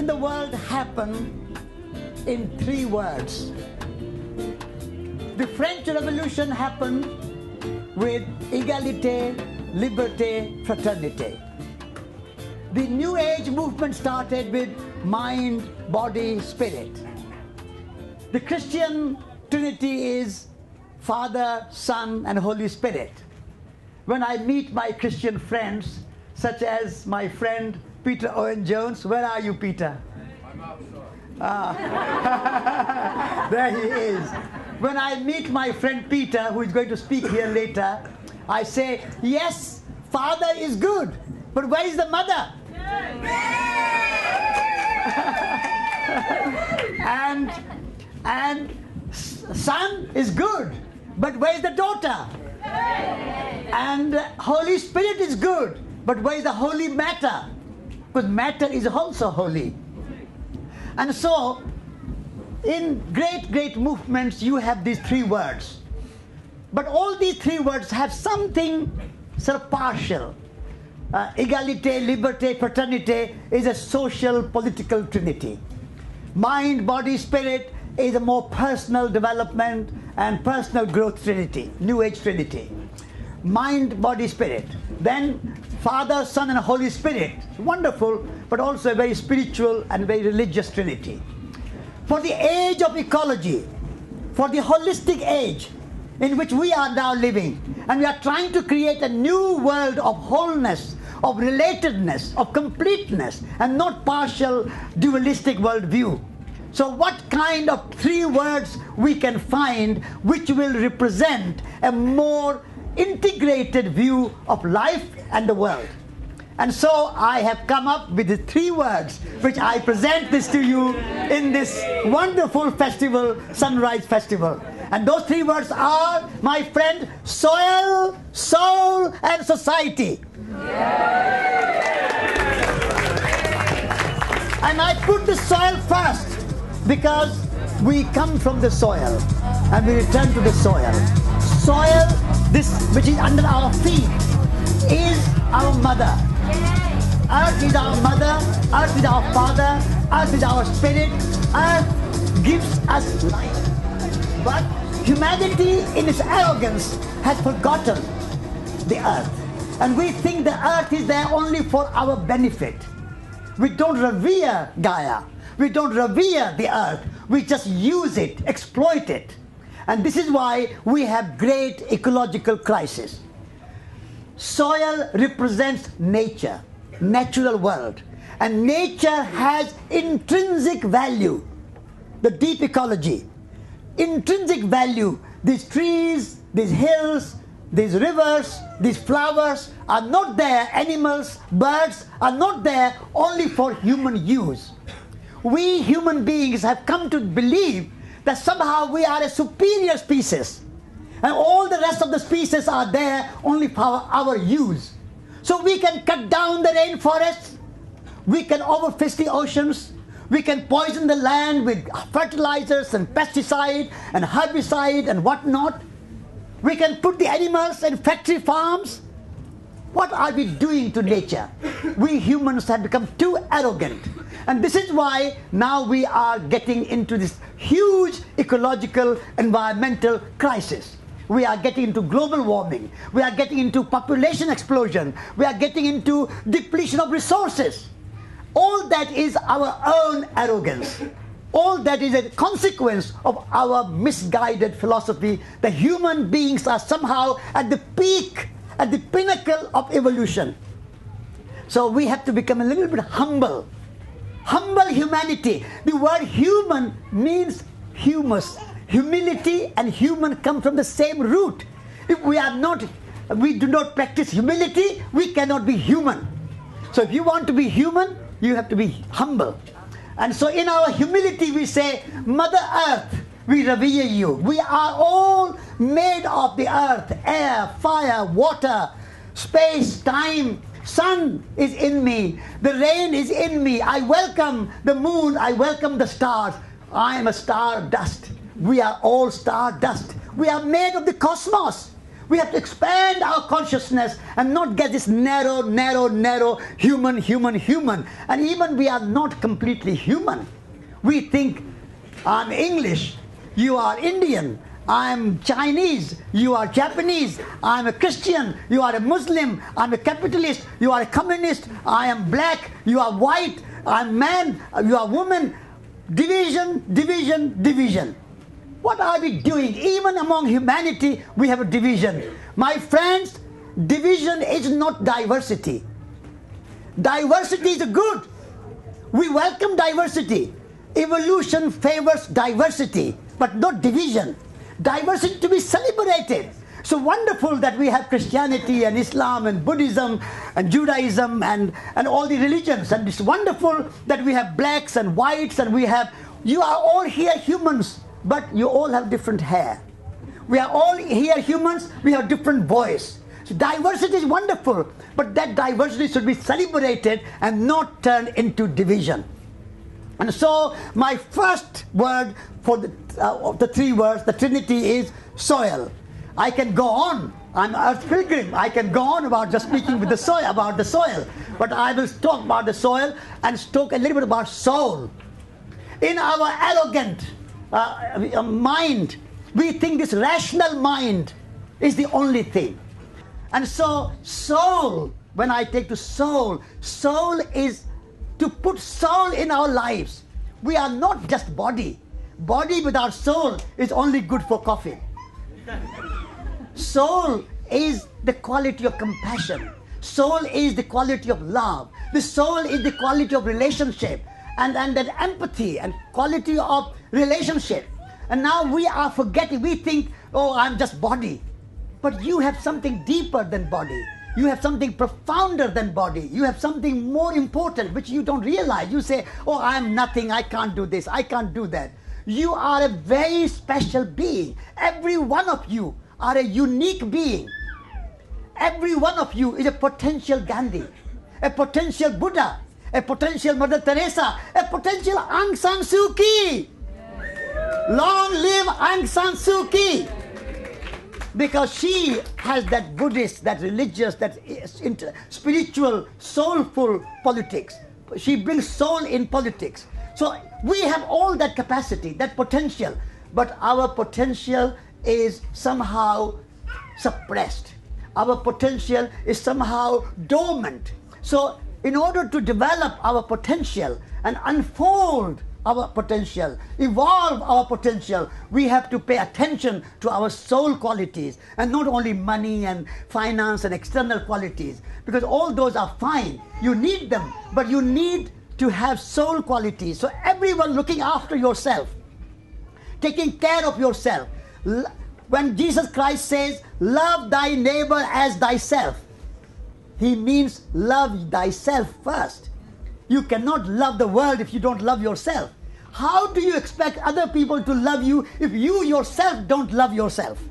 in the world happen in 3 words. The French Revolution happened with égalité, liberté, fraternité. The New Age movement started with mind, body, spirit. The Christian Trinity is Father, Son, and Holy Spirit. When I meet my Christian friends, such as my friend Peter Owen Jones, where are you, Peter? I'm outside. There he is. When I meet my friend Peter, who is going to speak here later, I say, yes, Father is good, but where is the mother? and Son is good, but where is the daughter? And Holy Spirit is good, but where is the holy matter? Because matter is also holy. And so, in great movements, you have these 3 words. But all these 3 words have something sort of partial. Égalité, liberté, fraternité is a social, political trinity. Mind, body, spirit is a more personal development and personal growth trinity, New Age trinity. Mind, body, spirit. Then Father, Son, and Holy Spirit. Wonderful, but also a very spiritual and very religious trinity. For the age of ecology, for the holistic age in which we are now living, and we are trying to create a new world of wholeness, of relatedness, of completeness, and not partial dualistic worldview. So what kind of 3 words we can find which will represent a more integrated view of life and the world? And so I have come up with the 3 words which I present this to you in this wonderful festival, Sunrise Festival. And those 3 words are, my friend, soil, soul, and society. And I put the soil first because we come from the soil and we return to the soil. Soil, this which is under our feet, is our mother. Earth is our mother, earth is our father, earth is our spirit, earth gives us life. But humanity in its arrogance has forgotten the earth. And we think the earth is there only for our benefit. We don't revere Gaia. We don't revere the earth. We just use it, exploit it. And this is why we have great ecological crisis. Soil represents nature, natural world. And nature has intrinsic value, the deep ecology. Intrinsic value, these trees, these hills, these rivers, these flowers are not there, animals, birds are not there only for human use. We human beings have come to believe that somehow we are a superior species and all the rest of the species are there only for our use. So we can cut down the rainforests, we can overfish the oceans, we can poison the land with fertilizers and pesticide and herbicide and whatnot. We can put the animals in factory farms. What are we doing to nature? We humans have become too arrogant. And this is why now we are getting into this huge ecological, environmental crisis. We are getting into global warming. We are getting into population explosion. We are getting into depletion of resources. All that is our own arrogance. All that is a consequence of our misguided philosophy that human beings are somehow at the peak, at the pinnacle of evolution. So we have to become a little bit humble. Humble humanity. The word human means humus. Humility and human come from the same root. If we do not practice humility, we cannot be human. So if you want to be human, you have to be humble. And so in our humility we say, Mother Earth, we revere you. We are all made of the earth, air, fire, water, space, time. Sun is in me. The rain is in me. I welcome the moon. I welcome the stars. I am a star dust. We are all star dust. We are made of the cosmos. We have to expand our consciousness and not get this narrow, human. And even we are not completely human. We think, I'm English, you are Indian, I'm Chinese, you are Japanese, I'm a Christian, you are a Muslim, I'm a capitalist, you are a communist, I am black, you are white, I'm man, you are woman. Division. What are we doing? Even among humanity, we have a division. My friends, division is not diversity. Diversity is good. We welcome diversity. Evolution favors diversity, but not division. Diversity to be celebrated. So wonderful that we have Christianity and Islam and Buddhism and Judaism and all the religions. And it's wonderful that we have blacks and whites and you are all here humans, but you all have different hair. We are all here humans, we have different voice. So diversity is wonderful, but that diversity should be celebrated and not turned into division. And so my first word for the three words, the Trinity, is soil. I can go on. I'm Earth Pilgrim. I can go on about just speaking with the soil, about the soil. But I will talk about the soil and talk a little bit about soul. In our arrogant mind, we think this rational mind is the only thing. And so soul, when I take to soul is to put soul in our lives. We are not just body. Body without soul is only good for coffee. Soul is the quality of compassion. Soul is the quality of love. The soul is the quality of relationship and that empathy and quality of relationship. And now we are forgetting. We think, oh, I'm just body. But you have something deeper than body. You have something profounder than body. You have something more important which you don't realize. You say, oh, I'm nothing. I can't do this. I can't do that. You are a very special being. Every one of you are a unique being. Every one of you is a potential Gandhi, a potential Buddha, a potential Mother Teresa, a potential Aung San Suu Kyi. Long live Aung San Suu Kyi. Because she has that Buddhist, that religious, that spiritual, soulful politics. She brings soul in politics. So we have all that capacity, that potential. But our potential is somehow suppressed. Our potential is somehow dormant. So in order to develop our potential and unfold our potential, evolve our potential, we have to pay attention to our soul qualities and not only money and finance and external qualities, because all those are fine. You need them, but you need to have soul qualities. So everyone looking after yourself, taking care of yourself. When Jesus Christ says, love thy neighbor as thyself, he means love thyself first. You cannot love the world if you don't love yourself. How do you expect other people to love you if you yourself don't love yourself?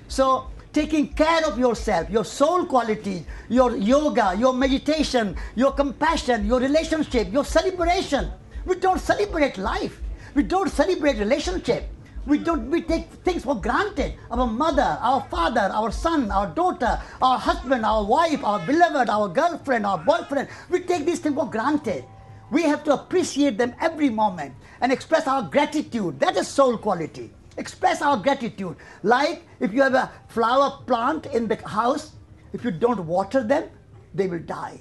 So taking care of yourself, your soul qualities, your yoga, your meditation, your compassion, your relationship, your celebration. We don't celebrate life. We don't celebrate relationship. We take things for granted. Our mother, our father, our son, our daughter, our husband, our wife, our beloved, our girlfriend, our boyfriend. We take these things for granted. We have to appreciate them every moment and express our gratitude. That is soul quality. Express our gratitude. Like if you have a flower plant in the house, if you don't water them, they will die.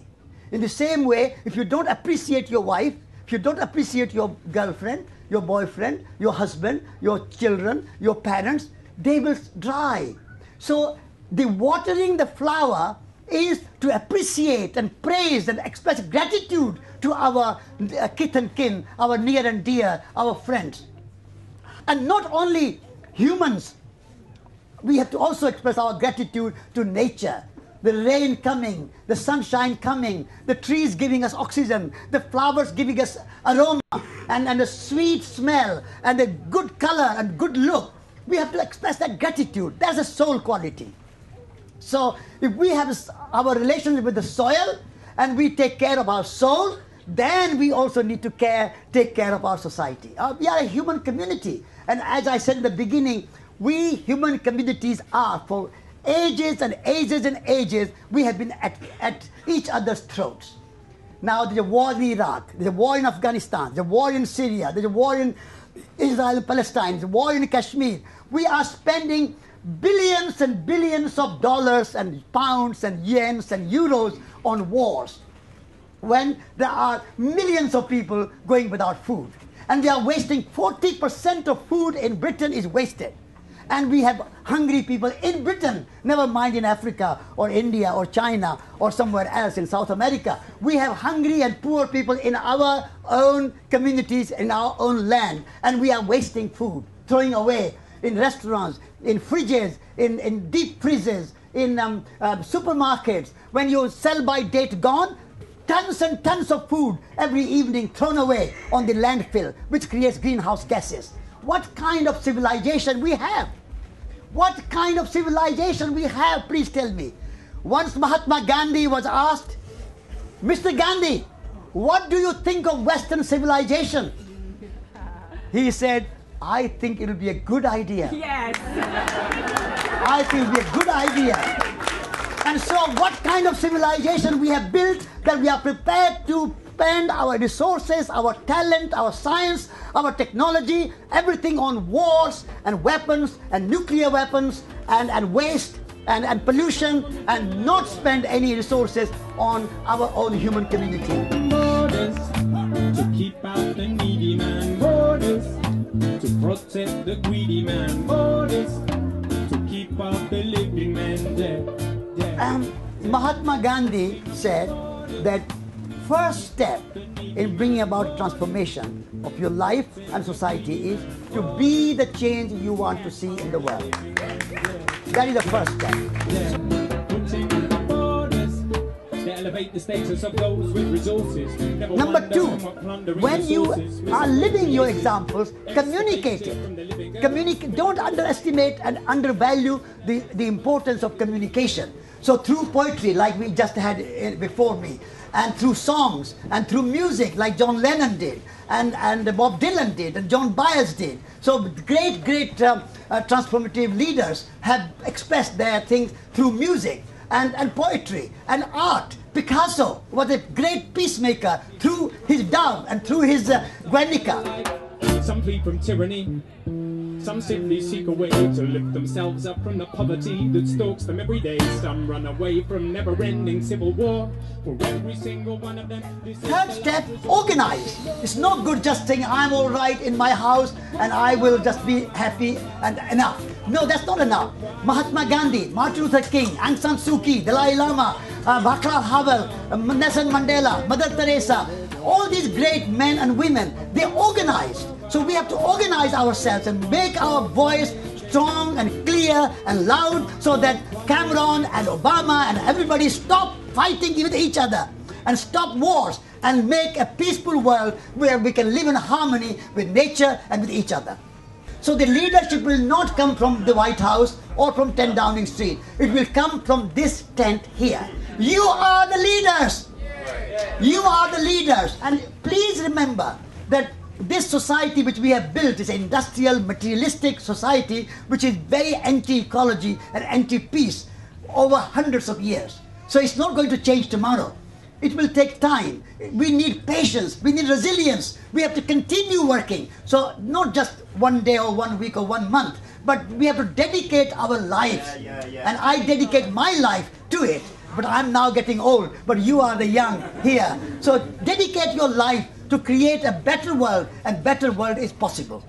In the same way, if you don't appreciate your wife, if you don't appreciate your girlfriend, your boyfriend, your husband, your children, your parents, they will dry. So the watering the flower is to appreciate and praise and express gratitude to our kith and kin, our near and dear, our friends. And not only humans, we have to also express our gratitude to nature. The rain coming, the sunshine coming, the trees giving us oxygen, the flowers giving us aroma and a sweet smell and a good color and good look. We have to express that gratitude. That's a soul quality. So if we have our relationship with the soil and we take care of our soul, then we also need to take care of our society. We are a human community. And as I said in the beginning, we human communities are, for ages and ages and ages, we have been at each other's throats. Now there's a war in Iraq, there's a war in Afghanistan, there's a war in Syria, there's a war in Israel and Palestine, there's a war in Kashmir. We are spending billions and billions of dollars and pounds and yens and euros on wars, when there are millions of people going without food. And we are wasting 40% of food in Britain is wasted. And we have hungry people in Britain, never mind in Africa or India or China or somewhere else in South America. We have hungry and poor people in our own communities, in our own land. And we are wasting food, throwing away in restaurants, in fridges, in deep freezers, in supermarkets. When you sell by date gone, tons and tons of food every evening thrown away on the landfill, which creates greenhouse gases. What kind of civilization we have? What kind of civilization we have, please tell me. Once Mahatma Gandhi was asked, Mr. Gandhi, what do you think of Western civilization? He said, I think it will be a good idea. Yes. I think it will be a good idea. And so what kind of civilization we have built that we are prepared to spend our resources, our talent, our science, our technology, everything on wars and weapons and nuclear weapons and waste and pollution, and not spend any resources on our own human community. Borders to keep out the needy man. Borders to protect the greedy man. Borders to keep out the living man dead. Mahatma Gandhi said that first step in bringing about transformation of your life and society is to be the change you want to see in the world. That is the first step. Elevate the status of those with resources. Number two, when you are living your examples, communicate it. Don't underestimate and undervalue the importance of communication. So through poetry, like we just had before me, and through songs, and through music, like John Lennon did, and Bob Dylan did, and John Baez did. So great transformative leaders have expressed their things through music and poetry and art. Picasso was a great peacemaker through his Dove and through his Guernica. Some flee from tyranny. Some simply seek a way to lift themselves up from the poverty that stalks them every day. Some run away from never-ending civil war. For every single one of them, third step, organize. It's not good just saying I'm all right in my house and I will just be happy and enough. No, that's not enough. Mahatma Gandhi, Martin Luther King, Aung San Suu Kyi, Dalai Lama, Vaclav Havel, Nelson Mandela, Mother Teresa, all these great men and women, they organized. So we have to organize ourselves and make our voice strong and clear and loud, so that Cameron and Obama and everybody stop fighting with each other and stop wars and make a peaceful world where we can live in harmony with nature and with each other. So the leadership will not come from the White House or from 10 Downing Street. It will come from this tent here. You are the leaders. You are the leaders. And please remember that this society which we have built is an industrial, materialistic society which is very anti-ecology and anti-peace over hundreds of years. So it's not going to change tomorrow. It will take time. We need patience. We need resilience. We have to continue working. So not just one day or 1 week or 1 month, but we have to dedicate our lives. And I dedicate my life to it. But I'm now getting old, but you are the young here. So dedicate your life to create a better world, and better world is possible.